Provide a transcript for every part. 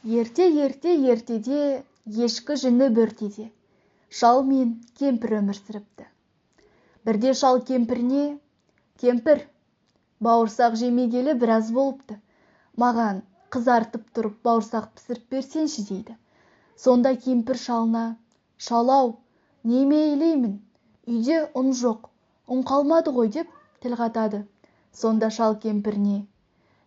Ертеде ешкі жүні бөртеде. Шал мен кемпір өмір сүріпті. Бірде шал кемпіріне: «Кемпір, бауырсақ жемегелі біраз болыпты. Маған қызартып тұрып бауырсақ пісіріп берсенші» дейді. Сонда кемпір шалына: «Шал-ау, неме илеймін? Үйде ұн жоқ, ұн қалмады ғой» деп тіл қатады. Сонда шал кемпіріне: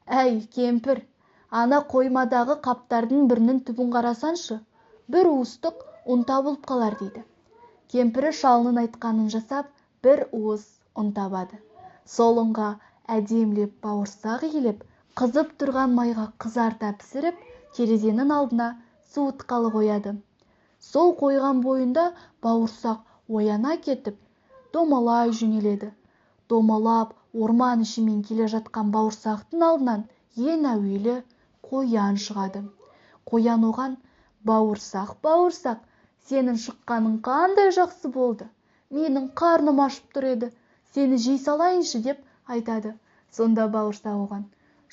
«Әй, кемпір, ана қоймадағы қаптардың бірінің түбін қарасаншы, бір уыстық ұн табылып қалар» дейді. Кемпірі шалының айтқанын жасап, бір уыс ұн табады. Сол ұнға әдемілеп бауырсақ илеп, қызып тұрған майға қызарта пісіріп, терезенің алдына суытқалы қояды. Сол қойған бойында бауырсақ ояна кетіп, домалай жөнеледі. Домалап орман ішімен келе жатқан бауырсақтың алдынан ең әуелі қоян шығады. Қоян оған: «Бауырсақ, бауырсақ, сенің шыққаның қандай жақсы болды. Менің қарным ашып тұр еді, сені жей салайыншы» деп айтады. Сонда бауырсақ оған: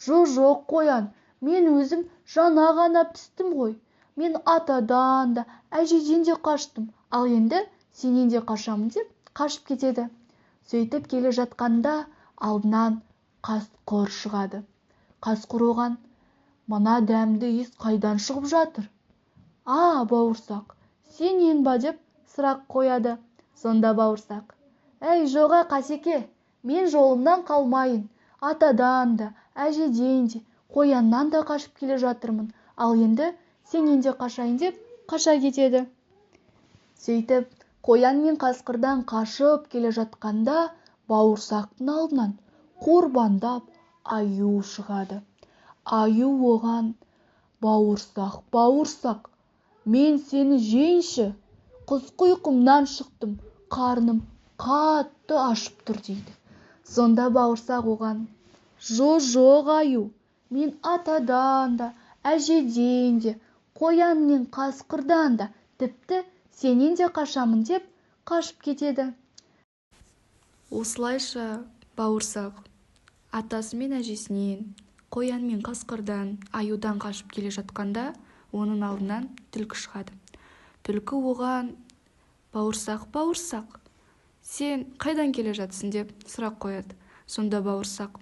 «Жоқ, қоян, мен өзім жаңа ғана пістім ғой. Мен атадан да, әжеден де қаштым, ал енді сенен де қашамын» деп қашып кетеді. Сөйтіп келе жатқанда алдынан қасқыр шығады. Қасқыр оған: «Мына дәмді иіс қайдан шығып жатыр?» Бауырсақ, сенен ба?» деп сұрақ қояды. Сонда бауырсақ: «Әй, жоға Қасеке, мен жолымнан қалмайын. Атадан да, әжеден де, қояннан да қашып келе жатырмын. Ал енді сенен де қашайын» деп қаша кетеді. Сөйтіп, қоян мен қасқырдан қашып келе жатқанда бауырсақтың алдынан қорбандап аю шығады. Аю оған: «Бауырсақ, бауырсақ, мен сені жейінші. Құс құйқымнан шықтым, қарным қатты ашып тұр» дейді. Сонда бауырсақ оған: «Жоқ, аю, мен атадан да, әжеден де, қоян мен қасқырдан да, тіпті сенен де қашамын» деп қашып кетеді. Осылайша бауырсақ атасы мен әжесінен, қоян мен қасқырдан, аюдан қашып келе жатқанда оның алдынан түлкі шығады. Түлкі оған: «Бауырсақ, бауырсақ, сен қайдан келе жатсың?» деп сұрақ қояды. Сонда бауырсақ: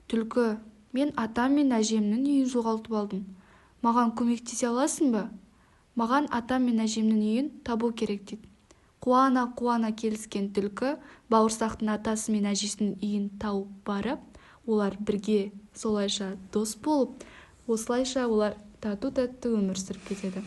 «Түлкі, мен атам мен әжемнің үйін жоғалтып алдым. Маған көмектесе аласың ба? Маған атам мен әжемнің үйін табу керек» дейді. Қуана келіскен түлкі бауырсақтың атасы мен әжесінің үйін тауып барып, олар бірге солайша дос болып, осылайша олар тату-тәтті өмір сүріп кетеді.